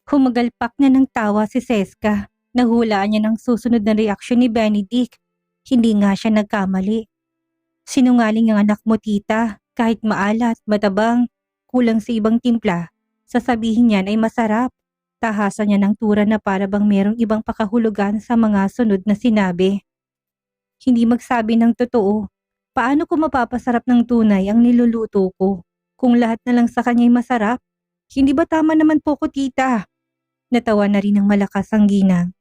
Humagalpak na ng tawa si Seska. Nahulaan niya ng susunod na reaksyon ni Benedict. Hindi nga siya nagkamali. Sinungaling ang anak mo, tita. Kahit maalat, matabang, kulang sa ibang timpla, sasabihin niyan ay masarap. Tahasan niya ng tura na para bang merong ibang pakahulugan sa mga sunod na sinabi. Hindi magsabi ng totoo. Paano ko mapapasarap ng tunay ang niluluto ko? Kung lahat na lang sa kanya'y masarap, hindi ba tama naman po ko, tita? Natawa na rin ng malakas ang ginang.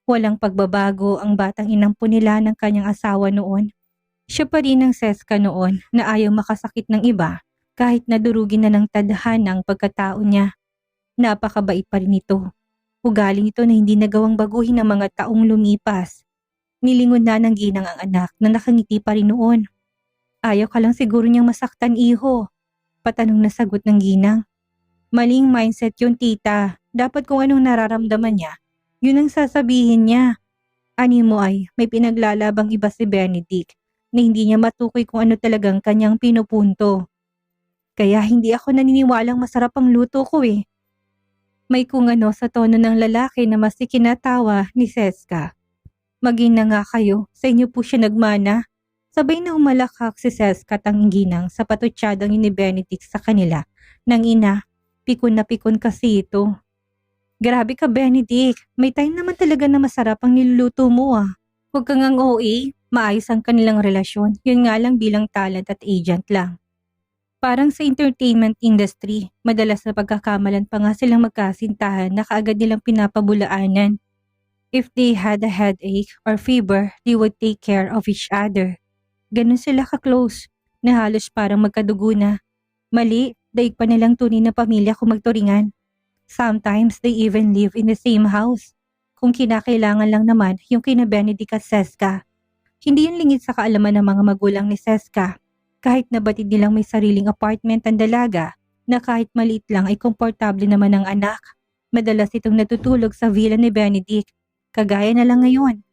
Walang pagbabago ang batang inampo nila ng kanyang asawa noon. Siya pa rin ang Seska noon na ayaw makasakit ng iba kahit nadurugin na ng tadhana ang pagkatao niya. Napakabait pa rin ito. Ugaling ito na hindi nagawang baguhin ng mga taong lumipas. Nilingon na ng ginang ang anak na nakangiti pa rin noon. Ayaw ka lang siguro niyang masaktan, iho. Patanong na sagot ng ginang. Maling mindset yun, tita. Dapat kung anong nararamdaman niya, yun ang sasabihin niya. Ani mo ay may pinaglalabang iba si Benedict na hindi niya matukoy kung ano talagang kanyang pinupunto. Kaya hindi ako naniniwalang masarap ang luto ko eh. May kung ano sa tono ng lalaki na mas ikinatawa ni Seska. Maging na nga kayo, sa inyo po siya nagmana. Sabay na humalakak si Seska at ang ginang sa patutsyadang ni Benedict sa kanila. Nang ina, pikon na pikon kasi ito. Grabe ka, Benedict. May time naman talaga na masarap ang niluluto mo ah. Huwag kang ang OA, maayos ang kanilang relasyon. Yun nga lang bilang talent at agent lang. Parang sa entertainment industry, madalas na pagkakamalan pa nga silang magkasintahan na kaagad nilang pinapabulaanan. If they had a headache or fever, they would take care of each other. Ganun sila ka-close, na halos parang magkadugo na. Mali, daig pa nilang tunay na pamilya kung magturingan. Sometimes they even live in the same house. Kung kinakailangan lang naman yung kina Benedict at Seska. Hindi yun lingid sa kaalaman ng mga magulang ni Seska. Kahit na batid nilang may sariling apartment ang dalaga, na kahit maliit lang ay komportable naman ang anak. Madalas itong natutulog sa villa ni Benedict. Kagaya na lang ngayon.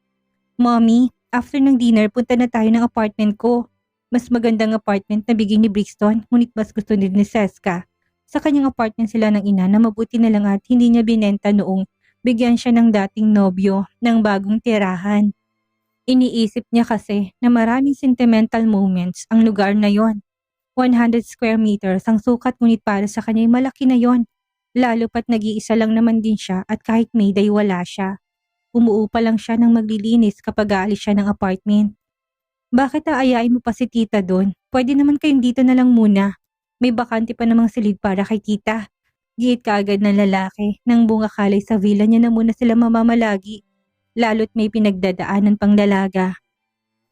Mommy, after ng dinner punta na tayo ng apartment ko. Mas magandang apartment na bigay ni Brixton, ngunit mas gusto din ni Seska. Sa kanyang apartment sila ng ina na mabuti na lang at hindi niya binenta noong bigyan siya ng dating nobyo ng bagong tirahan. Iniisip niya kasi na maraming sentimental moments ang lugar na yon. 100 square meters ang sukat ngunit para sa kanya malaki na yon. Lalo pat nag-iisa lang naman din siya at kahit may day wala siya. Umuupa lang siya ng maglilinis kapag aalis siya ng apartment. Bakit aayain mo pa si tita doon? Pwede naman kayong dito na lang muna. May bakante pa namang silid para kay tita. Giit kaagad ng lalaki nang bungakalay sa villa niya na muna sila mamamalagi. Lalo't may pinagdadaanan pang dalaga.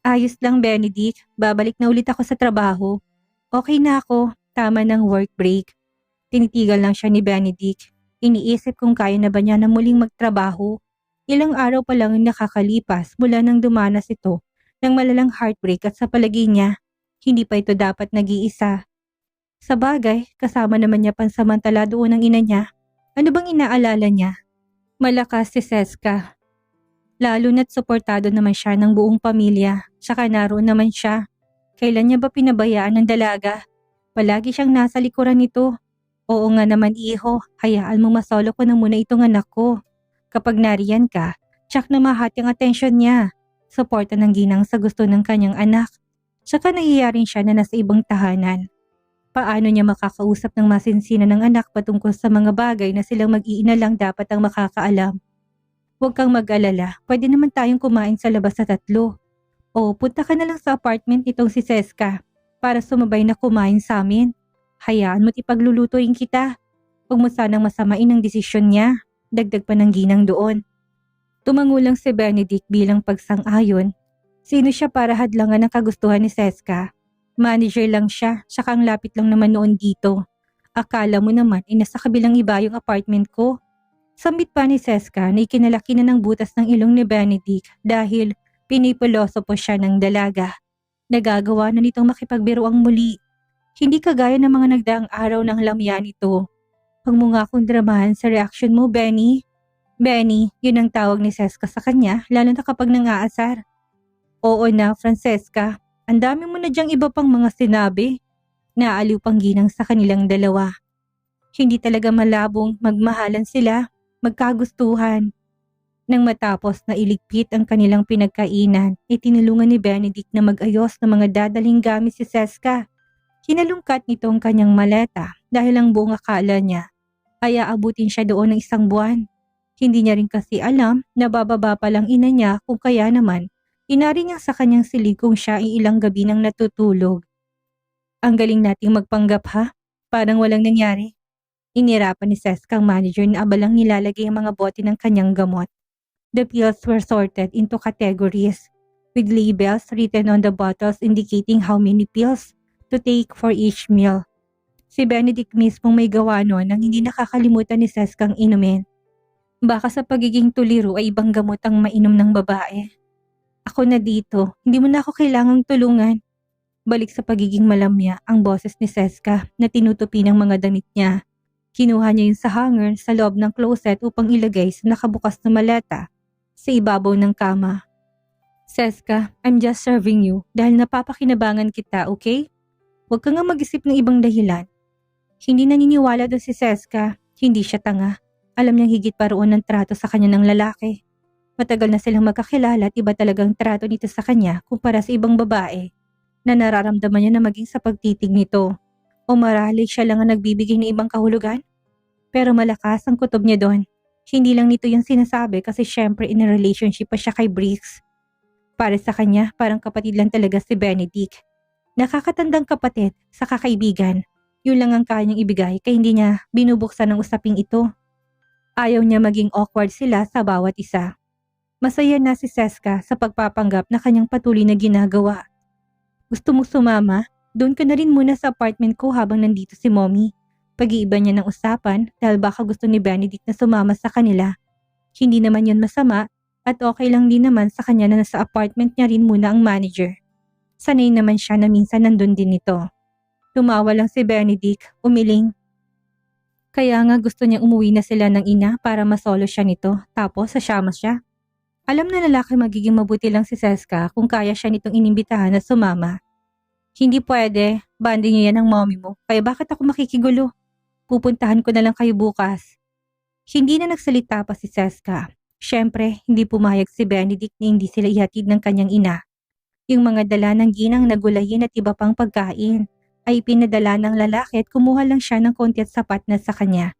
Ayos lang, Benedict. Babalik na ulit ako sa trabaho. Okay na ako. Tama ng work break. Tinitigal lang siya ni Benedict. Iniisip kung kaya na ba niya na muling magtrabaho. Ilang araw pa lang ang nakakalipas mula nang dumanas ito ng malalang heartbreak at sa palagay niya, hindi pa ito dapat nag-iisa. Sa bagay, kasama naman niya pansamantala doon ang ina niya. Ano bang inaalala niya? Malakas si Seska. Lalo na't suportado naman siya ng buong pamilya, saka naroon naman siya. Kailan niya ba pinabayaan ng dalaga? Palagi siyang nasa likuran nito. Oo nga naman, iho, hayaan mo masolo ko na muna itong anak ko. Kapag nariyan ka, tsak na mahati ang atensyon niya. Suporta ng ginang sa gusto ng kanyang anak. Saka nahihiyarin siya na nasa ibang tahanan. Paano niya makakausap ng masinsinan ng anak patungkol sa mga bagay na silang mag-iina lang dapat ang makakaalam? Huwag kang mag-alala, pwede naman tayong kumain sa labas sa tatlo. O punta ka na lang sa apartment nitong si Seska para sumabay na kumain sa amin. Hayaan mo't ipaglulutuin kita. Huwag mo sanang masamain ang desisyon niya. Dagdag pa ng ginang doon. Tumangulang si Benedict bilang pagsang-ayon. Sino siya para hadlangan ang kagustuhan ni Seska? Manager lang siya, saka ang lapit lang naman noon dito. Akala mo naman nasa kabilang iba yung apartment ko. Sambit pa ni Seska na ikinalaki na ng butas ng ilong ni Benedict dahil pinipilosopo siya ng dalaga. Nagagawa na nitong makipagbiruang muli. Hindi kagaya ng mga nagdaang araw ng lamya nito. Huwag mo nga akong dramahan sa reaction mo, Benny. Benny, yun ang tawag ni Seska sa kanya, lalo na kapag nangaasar. Oo na, Francesca. Ang dami mo na diyang iba pang mga sinabi. Naaliw pang ginang sa kanilang dalawa. Hindi talaga malabong magmahalan sila. magkagustuhan. Nang matapos na iligpit ang kanilang pinagkainan, itinulungan ni Benedict na mag-ayos ng mga dadaling gamit si Seska. Kinalungkat nito ang kanyang maleta dahil ang buong akala niya ay aabutin siya doon ng 1 buwan. Hindi niya rin kasi alam na bababa pa lang ina niya kung kaya naman inari niya sa kanyang silid kung siya ay ilang gabi nang natutulog. Ang galing nating magpanggap ha, parang walang nangyari. Inirapan ni Seska ang manager na abalang nilalagay ang mga bote ng kanyang gamot. The pills were sorted into categories with labels written on the bottles indicating how many pills to take for each meal. Si Benedict mismo may gawa noon nang hindi nakakalimutan ni Seskang inumin. Baka sa pagiging tuliro ay ibang gamot ang mainom ng babae. Ako na dito, hindi mo na ako kailangang tulungan. Balik sa pagiging malamya ang boses ni Seska na tinutupi ng mga damit niya. Kinuha niya yun sa hanger sa loob ng closet upang ilagay sa nakabukas na maleta sa ibabaw ng kama. Seska, I'm just serving you dahil napapakinabangan kita, okay? Huwag ka nga mag-isip ng ibang dahilan. Hindi naniniwala doon si Seska, hindi siya tanga. Alam niyang higit pa roon ng trato sa kanya ng lalaki. Matagal na silang magkakilala at iba talagang trato nito sa kanya kumpara sa ibang babae na nararamdaman niya na maging sa pagtitig nito. O marahil siya lang ang nagbibigay ng ibang kahulugan? Pero malakas ang kutob niya doon. Hindi lang nito yung sinasabi kasi syempre in a relationship pa siya kay Briggs. Para sa kanya, parang kapatid lang talaga si Benedict. Nakakatandang kapatid sa kakaibigan. Yun lang ang kaya niyang ibigay kaya hindi niya binubuksan ang usaping ito. Ayaw niya maging awkward sila sa bawat isa. Masaya na si Seska sa pagpapanggap na kanyang patuloy na ginagawa. Gusto mo sumama? Doon ka na rin muna sa apartment ko habang nandito si Mommy. Pag-iiba niya ng usapan dahil baka gusto ni Benedict na sumama sa kanila. Hindi naman yun masama at okay lang din naman sa kanya na nasa apartment niya rin muna ang manager. Sanay naman siya na minsan nandun din ito. Tumawa lang si Benedict, umiling. Kaya nga gusto niyang umuwi na sila ng ina para masolo siya nito tapos sasama siya. Alam na lalaki magiging mabuti lang si Seska kung kaya siya nitong inimbitahan na sumama. Hindi pwede, banding niya yan ng mommy mo, kaya bakit ako makikigulo? Pupuntahan ko na lang kayo bukas. Hindi na nagsalita pa si Seska. Siyempre, hindi pumayag si Benedict na hindi sila ihatid ng kanyang ina. Yung mga dala ng ginang na gulayin at iba pang pagkain ay pinadala ng lalaki at kumuha lang siya ng konti at sapat na sa kanya.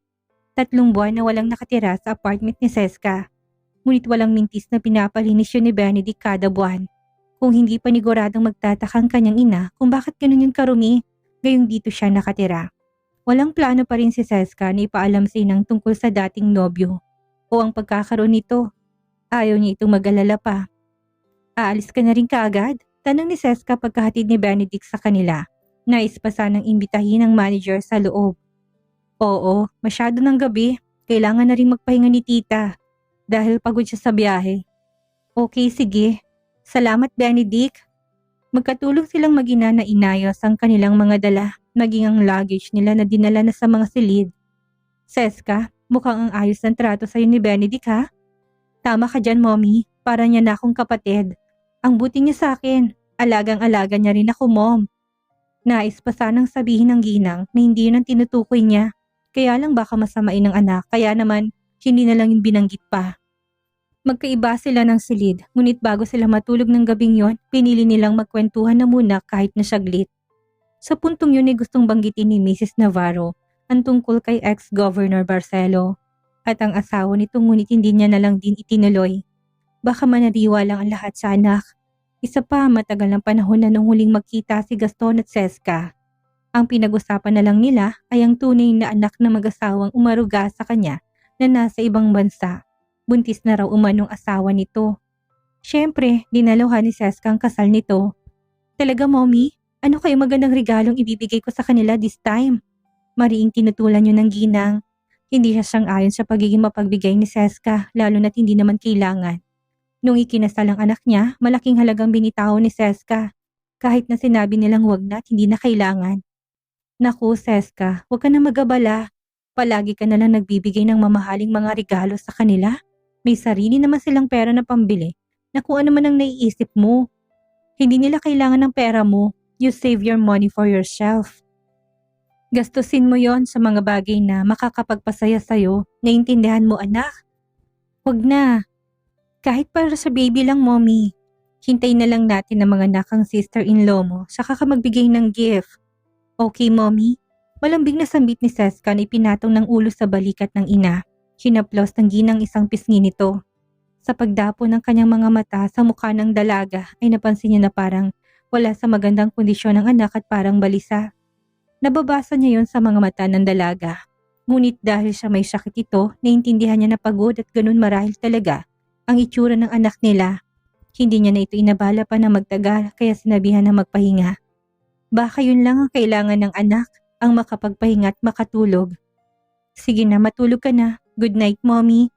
3 buwan na walang nakatira sa apartment ni Seska. Ngunit walang mintis na pinapalinis yun ni Benedict kada buwan. Kung hindi paniguradong magtatakang kanyang ina kung bakit ganun yung karumi, gayong dito siya nakatira. Walang plano pa rin si Seska na ipaalam sa inang tungkol sa dating nobyo o ang pagkakaroon nito. Ayaw niya itong mag-alala pa. Aalis ka na rin kaagad? Tanong ni Seska pagkahatid ni Benedict sa kanila. Nais pa sanang imbitahin ng manager sa loob. Oo, masyado ng gabi. Kailangan na rin magpahinga ni tita dahil pagod siya sa biyahe. Okay, sige. Salamat, Benedict. Magkatulong silang mag-ina na inayos ang kanilang mga dala, maging ang luggage nila na dinala na sa mga silid. Seska, mukhang ang ayos ng trato sa'yo ni Benedict ha? Tama ka dyan, Mommy. Para niya na akong kapatid. Ang buti niya sa akin. Alagang-alaga niya rin ako, Mom. Nais pa sanang sabihin ng ginang na hindi yun ang tinutukoy niya. Kaya lang baka masamain ng anak, kaya naman hindi na lang yung binanggit pa. Magkaiba sila ng silid, ngunit bago sila matulog ng gabing yon, pinili nilang magkwentuhan na muna kahit na saglit. Sa puntong yun ay gustong banggitin ni Mrs. Navarro ang tungkol kay ex-Governor Barcelo at ang asawa nito ngunit hindi niya na lang din itinuloy. Baka manariwa lang ang lahat sa anak. Isa pa, matagal ng panahon na nung huling magkita si Gaston at Seska. Ang pinag-usapan na lang nila ay ang tunay na anak na mag-asawang umaruga sa kanya na nasa ibang bansa. Buntis na raw umanong asawa nito. Siyempre, dinaluhan ni Seska ang kasal nito. Talaga, Mommy? Ano kayo magandang regalong ibibigay ko sa kanila this time? Mariing tinutulan yun ng ginang. Hindi siya sang-ayon sa pagiging mapagbigay ni Seska, lalo na't hindi naman kailangan. Nung ikinasal ang anak niya, malaking halagang binitaw ni Seska. Kahit na sinabi nilang wag na at hindi na kailangan. Naku, Seska, huwag ka na mag-abala. Palagi ka na lang nagbibigay ng mamahaling mga regalo sa kanila. May sarili naman silang pera na pambili na kung ano man ang naiisip mo. Hindi nila kailangan ng pera mo. You save your money for yourself. Gastusin mo yon sa mga bagay na makakapagpasaya sa'yo. Naintindihan mo, anak? Wag na. Kahit para sa baby lang, mommy. Hintayin na lang natin na mga nakang sister-in-law mo saka ka magbigay ng gift. Okay, mommy? Malambing na sambit ni Seska na ipinatong ng ulo sa balikat ng ina. Hinaplos ng ginang isang pisngi nito. Sa pagdapo ng kanyang mga mata sa mukha ng dalaga ay napansin niya na parang wala sa magandang kondisyon ng anak at parang balisa. Nababasa niya yon sa mga mata ng dalaga. Ngunit dahil siya may sakit ito, naintindihan niya na pagod at ganun marahil talaga ang itsura ng anak nila. Hindi niya na ito inabala pa na magtagal kaya sinabihan na magpahinga. Baka yun lang ang kailangan ng anak, ang makapagpahinga at makatulog. Sige na, matulog ka na. Good night, mommy.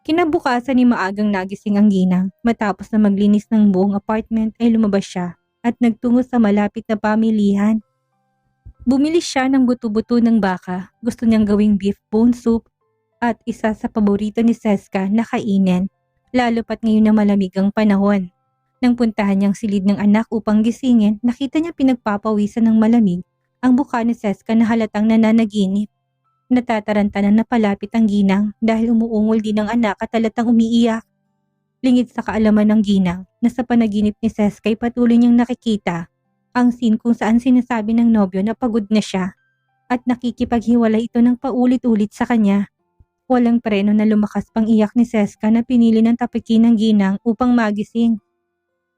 Kinabukasan ni maagang nagising ang ginang. Matapos na maglinis ng buong apartment ay lumabas siya at nagtungo sa malapit na pamilihan. Bumili siya ng buto-buto ng baka. Gusto niyang gawing beef bone soup at isa sa paborito ni Seska na kainin, lalo pat ngayon na malamig ang panahon. Nang puntahan niyang silid ng anak upang gisingin, nakita niya pinagpapawisan ng malamig ang mukha ni Seska na halatang nananaginip. Natatarantanan na palapit ang ginang dahil umuungol din ang anak at halatang umiiyak. Lingid sa kaalaman ng ginang na sa panaginip ni Seska ay patuloy niyang nakikita ang scene kung saan sinasabi ng nobyo na pagod na siya at nakikipaghiwalay ito ng paulit-ulit sa kanya. Walang preno na lumakas pang iyak ni Seska na pinili ng tapikin ng ginang upang magising.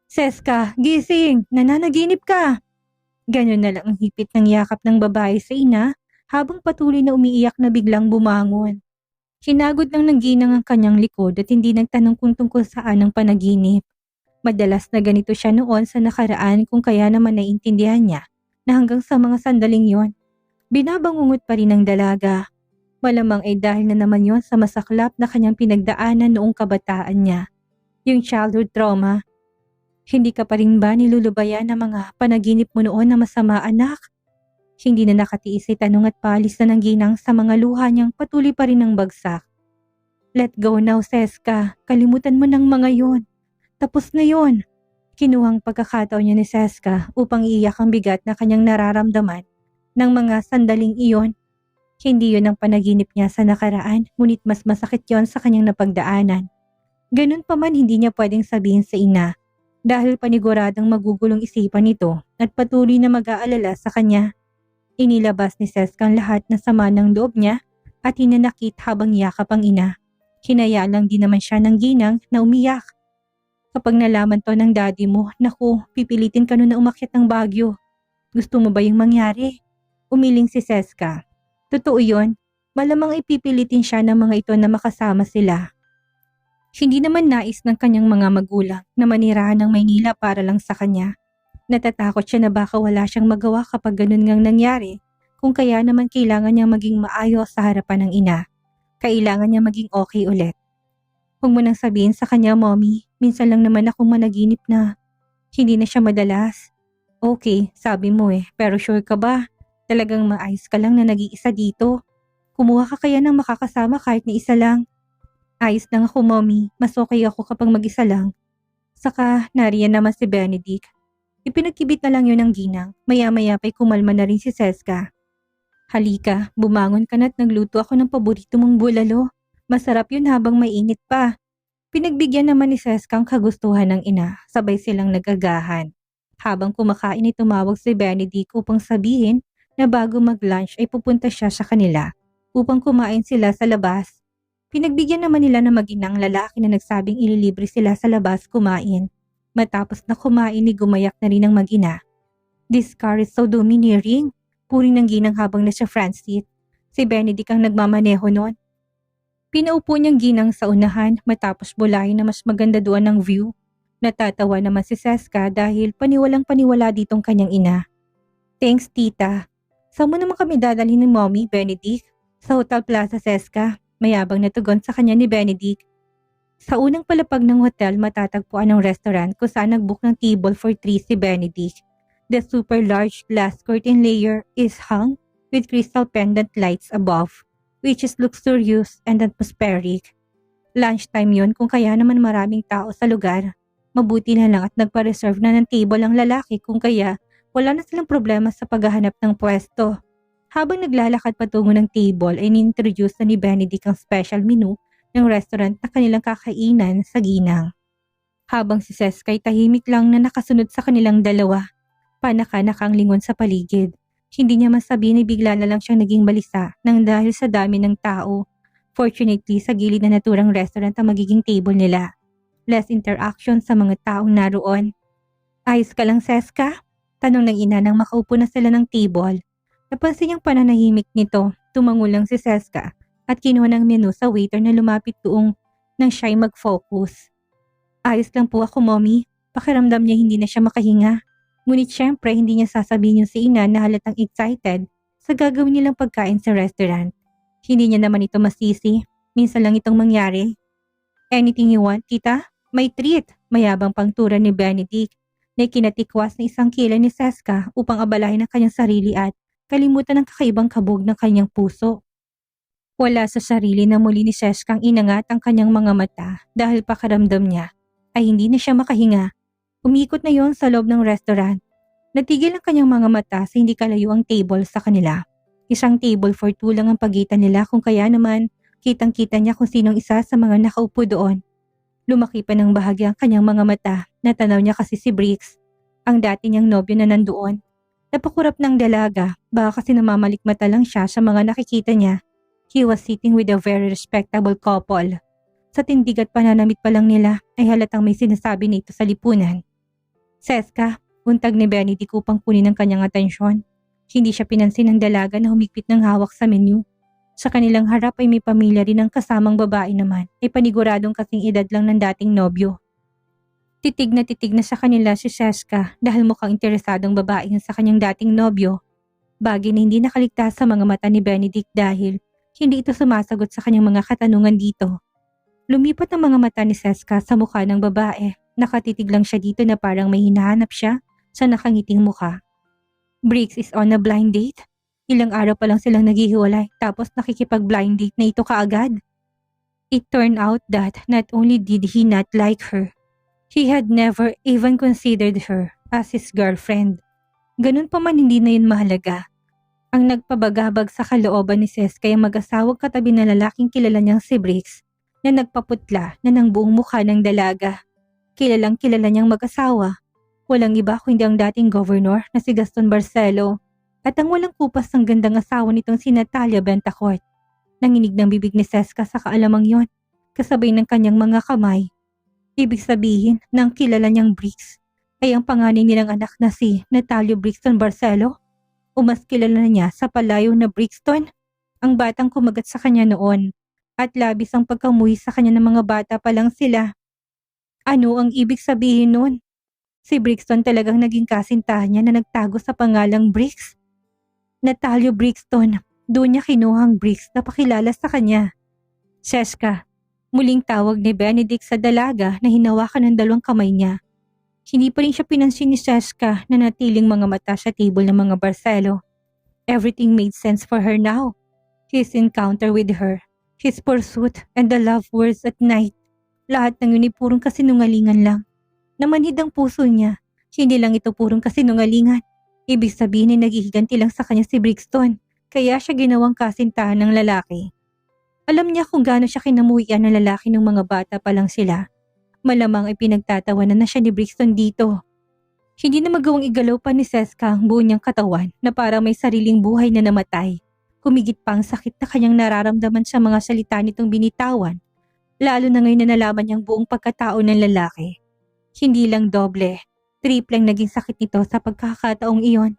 Seska, gising! Nananaginip ka! Ganyan na lang ang hipit ng yakap ng babae sa ina habang patuloy na umiiyak na biglang bumangon. Hinagod lang ng ginang ang kanyang likod at hindi nagtanong kung tungkol saan ang panaginip. Madalas na ganito siya noon sa nakaraan kung kaya naman naiintindihan niya na hanggang sa mga sandaling yon, binabangungot pa rin ng dalaga. Malamang ay dahil na naman yon sa masaklap na kanyang pinagdaanan noong kabataan niya. Yung childhood trauma. Hindi ka pa rin ba nilulubayan ng mga panaginip mo noon na masama, anak? Hindi na nakatiis ay tanong at paalis na ng ginang sa mga luha niyang patuloy pa rin ng bagsak. Let go now, Seska. Kalimutan mo ng mga yon. Tapos na yon. Kinuhang pagkakataon niya ni Seska upang iiyak ang bigat na kanyang nararamdaman ng mga sandaling iyon. Hindi yon ang panaginip niya sa nakaraan, ngunit mas masakit yon sa kanyang napagdaanan. Ganun pa man hindi niya pwedeng sabihin sa ina dahil paniguradang magugulong isipan nito at patuloy na mag-aalala sa kanya. Inilabas ni Seska ang lahat na sama ng loob niya at hinanakit habang yakap ang ina. Hinaya lang din naman siya ng ginang na umiyak. Kapag nalaman to ng daddy mo, naku, pipilitin ka nun na umakyat ng Baguio. Gusto mo ba yung mangyari? Umiling si Seska. Totoo yun, malamang ipipilitin siya ng mga ito na makasama sila. Hindi naman nais ng kanyang mga magulang na manirahan ng Maynila para lang sa kanya. Natatakot siya na baka wala siyang magawa kapag ganun ngang nangyari, kung kaya naman kailangan niya maging maayos sa harapan ng ina. Kailangan niya maging okay ulit. Huwag mo nang sabihin sa kanya, mommy, minsan lang naman akong managinip na hindi na siya madalas. Okay, sabi mo pero sure ka ba? Talagang maayos ka lang na nag-iisa dito? Kumuha ka kaya ng makakasama kahit na isa lang? Ayos lang ako, mommy. Mas okay ako kapag mag-isa lang. Saka, nariyan naman si Benedict. Ipinagkibit na lang yun ng ginang. Maya-maya pa'y kumalma na rin si Seska. Halika, bumangon ka na't nagluto ako ng paborito mong bulalo. Masarap yun habang mainit pa. Pinagbigyan naman ni Seska ang kagustuhan ng ina. Sabay silang nag-agahan. Habang kumakain ay tumawag si Benedict upang sabihin na bago mag-lunch ay pupunta siya sa kanila upang kumain sila sa labas. Pinagbigyan naman nila na mag-inang lalaki na nagsabing ililibre sila sa labas kumain. Matapos na kumain ni gumayak na rin ang mag-ina. This car is so domineering. Puri ng ginang habang nasa front seat. Si Benedict ang nagmamaneho noon. Pinaupo niyang ginang sa unahan matapos bulahin na mas maganda doon ang view. Natatawa naman si Seska dahil paniwalang paniwala ditong kanyang ina. Thanks, tita. Saan mo naman kami dadalhin ni mommy, Benedict? Sa Hotel Plaza, Seska. Mayabang na tugon sa kanya ni Benedict. Sa unang palapag ng hotel matatagpuan ang restaurant kung saan nagbook ng table for 3 si Benedict. The super large glass curtain layer is hung with crystal pendant lights above, which is luxurious and atmospheric. Lunchtime yun kung kaya naman maraming tao sa lugar. Mabuti na lang at nagpa-reserve na ng table ang lalaki kung kaya wala na silang problema sa paghahanap ng pwesto. Habang naglalakad patungo ng table ay ni-introduce na ni Benedict ang special menu ng restaurant na kanilang kakainan sa ginang. Habang si Seska ay tahimik lang na nakasunod sa kanilang dalawa, panaka-naka ang lingon sa paligid. Hindi niya masabihin na bigla na lang siyang naging balisa nang dahil sa dami ng tao. Fortunately, sa gilid na naturang restaurant ang magiging table nila. Less interaction sa mga taong naroon. Ayos ka lang, Seska? Tanong ng ina nang makaupo na sila ng table. Napansin niyang pananahimik nito, tumango lang si Seska at kinuha ng menu sa waiter na lumapit doong nang siya'y mag-focus. Ayos lang po ako, mommy. Pakiramdam niya hindi na siya makahinga. Ngunit syempre hindi niya sasabihin yung si ina na halatang excited sa gagawin nilang pagkain sa restaurant. Hindi niya naman ito masisi. Minsan lang itong mangyari. Anything you want, tita? May treat. Mayabang pangtura ni Benedict na ikinatikwas na isang kilay ni Seska upang abalahin ang kanyang sarili at kalimutan ang kakaibang kabog ng kanyang puso. Wala sa sarili na muli ni Seska ang inangat ang kanyang mga mata dahil pakiramdam niya ay hindi na siya makahinga. Umikot na yon sa loob ng restaurant. Natigil ang kanyang mga mata sa hindi kalayo ang table sa kanila. Isang table for two lang ang pagitan nila kung kaya naman kitang-kita niya kung sinong isa sa mga nakaupo doon. Lumaki pa ng bahagi ang kanyang mga mata. Natanaw niya kasi si Briggs, ang dati niyang nobyo na nandoon. Napakurap ng dalaga, baka kasi namamalikmata lang siya sa mga nakikita niya. He was sitting with a very respectable couple. Sa tindig at pananamit pa lang nila ay halatang may sinasabi nito sa lipunan. Seska, untag ni Benedict upang kunin ang kanyang atensyon. Hindi siya pinansin ng dalaga na humigpit ng hawak sa menu. Sa kanilang harap ay may pamilya rin ng kasamang babae naman ay paniguradong kasing edad lang ng dating nobyo. Titig na sa kanila si Seska dahil mukhang interesadong babae yun sa kanyang dating nobyo. Bagay na hindi nakaligtas sa mga mata ni Benedict dahil hindi ito sumasagot sa kanyang mga katanungan dito. Lumipat ang mga mata ni Seska sa mukha ng babae. Nakatitig lang siya dito na parang may hinahanap siya sa nakangiting mukha. Briggs is on a blind date? Ilang araw pa lang silang naghihiwalay tapos nakikipag-blind date na ito kaagad. It turned out that not only did he not like her, he had never even considered her as his girlfriend. Ganun pa man hindi na yun mahalaga. Ang nagpabagabag sa kalooban ni Seska ay mag-asawang katabi na lalaking kilala niyang si Briggs na nagpaputla na ng buong mukha ng dalaga. Kilalang kilala niyang mag-asawa. Walang iba kundi ang dating governor na si Gaston Barcelo at ang walang kupas ng gandang asawa nitong si Natalia Bentacourt. Nanginig ng bibig ni Seska sa kaalamang yon, kasabay ng kanyang mga kamay. Ibig sabihin ng kilala niyang Briggs ay ang panganay nilang anak na si Natalia Brixton Barcelo o mas kilala na niya sa palayo na Brixton, ang batang kumagat sa kanya noon at labis ang pagkamuhi sa kanya ng mga bata pa lang sila. Ano ang ibig sabihin nun? Si Brixton talagang naging kasintahan niya na nagtago sa pangalang Briggs. Natalia Brixton, doon niya kinuhang Briggs na pakilala sa kanya. Seska, muling tawag ni Benedict sa dalaga na hinawakan ng dalawang kamay niya. Hindi pa rin siya pinansin ni Seska na natiling mga mata sa table ng mga Barcelo. Everything made sense for her now. His encounter with her, his pursuit, and the love words at night. Lahat ng yun ay purong kasinungalingan lang. Namanhid ang puso niya. Hindi lang ito purong kasinungalingan. Ibig sabihin ay naghihiganti lang sa kanya si Brixton. Kaya siya ginawang kasintahan ng lalaki. Alam niya kung gaano siya kinamuhian ng lalaki ng mga bata pa lang sila. Malamang ay pinagtatawanan na siya ni Brixton dito. Hindi na magawang igalaw pa ni Seska ang buo niyang katawan na parang may sariling buhay na namatay. Humigit pa ang sakit na kanyang nararamdaman sa mga salita nitong binitawan. Lalo na ngayon na nalaman niyang buong pagkatao ng lalaki. Hindi lang doble, tripleng naging sakit nito sa pagkakataong iyon.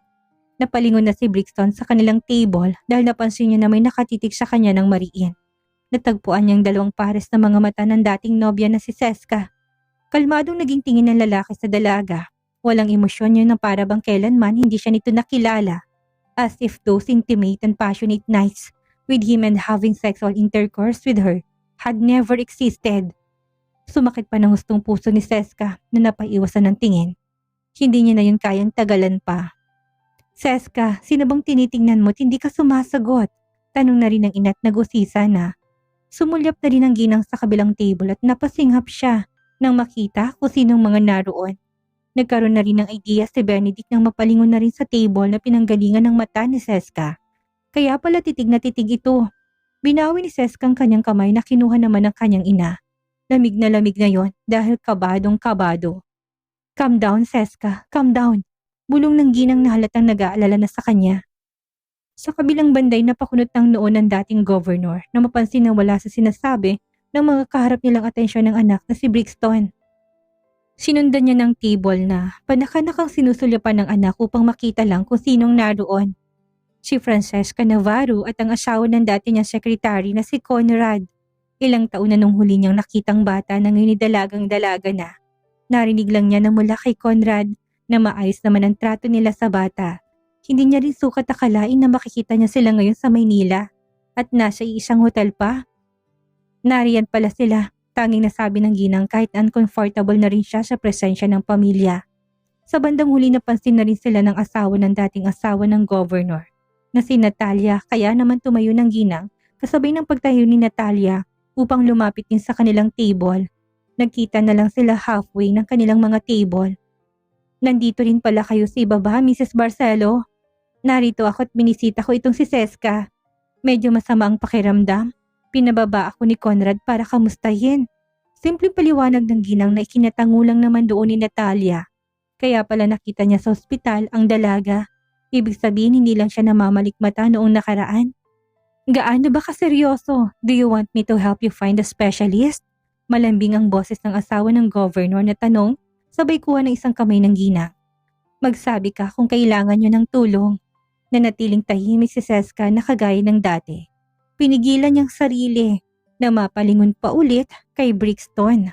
Napalingon na si Brixton sa kanilang table dahil napansin niya na may nakatitig sa kanya ng mariin. Natagpuan niyang dalawang pares na mga mata ng dating nobya na si Seska. Kalmadong naging tingin ng lalaki sa dalaga. Walang emosyon niya na para bang kailanman hindi siya nito nakilala. As if those intimate and passionate nights with him and having sexual intercourse with her had never existed. Sumakit pa ng hustong puso ni Seska na napaiwasan ng tingin. Hindi niya na yun kayang tagalan pa. Seska, sino bang tinitingnan mo't hindi ka sumasagot? Tanong na rin ng ina't nag-usisa na. Sumulyap na rin ang ginang sa kabilang table at napasinghap siya nang makita kung sinong mga naroon. Nagkaroon na rin ng idea si Benedict nang mapalingon na rin sa table na pinanggalingan ng mata ni Seska. Kaya pala titig na titig ito. Binawi ni Seska ang kanyang kamay na kinuha naman ng kanyang ina. Lamig na yon dahil kabadong kabado. Calm down, Seska. Calm down. Bulong ng ginang na halatang nag-aalala na sa kanya. Sa kabilang banday napakunot ng noon ng dating governor na mapansin na wala sa sinasabi ng mga kaharap nilang atensyon ng anak na si Brixton. Sinundan niya ng table na panakanakang sinusulyapan ng anak upang makita lang kung sinong naroon. Si Francesca Navarro at ang asawa ng dati niyang sekretary na si Conrad. Ilang taon na nung huli niyang nakitang bata na ngayon dalagang-dalaga na. Narinig lang niya na mula kay Conrad na maayos naman ang trato nila sa bata. Hindi niya rin sukat akalain na makikita niya sila ngayon sa Maynila at nasa isang hotel pa. Nariyan pala sila, tanging nasabi ng ginang kahit uncomfortable na rin siya sa presensya ng pamilya. Sa bandang huli napansin na rin sila ng asawa ng dating asawa ng governor na si Natalia, kaya naman tumayo ng ginang kasabay ng pagtayo ni Natalia upang lumapit din sa kanilang table. Nagkita na lang sila halfway ng kanilang mga table. Nandito rin pala kayo sa ibaba, Mrs. Barcelo. Narito ako at binisita ko itong si Seska. Medyo masama ang pakiramdam. Pinababa ako ni Conrad para kamustahin. Simpleng paliwanag ng ginang na ikinatango lang naman doon ni Natalia. Kaya pala nakita niya sa ospital ang dalaga. Ibig sabihin hindi lang siya namamalikmata noong nakaraan. Gaano ba kaseryoso? Do you want me to help you find a specialist? Malambing ang boses ng asawa ng governor na tanong, sabay kuha ng isang kamay ng ginang. Magsabi ka kung kailangan niyo ng tulong. Nanatiling tahimik si Seska na kagaya ng dati. Pinigilan niyang sarili na mapalingon pa ulit kay Brixton.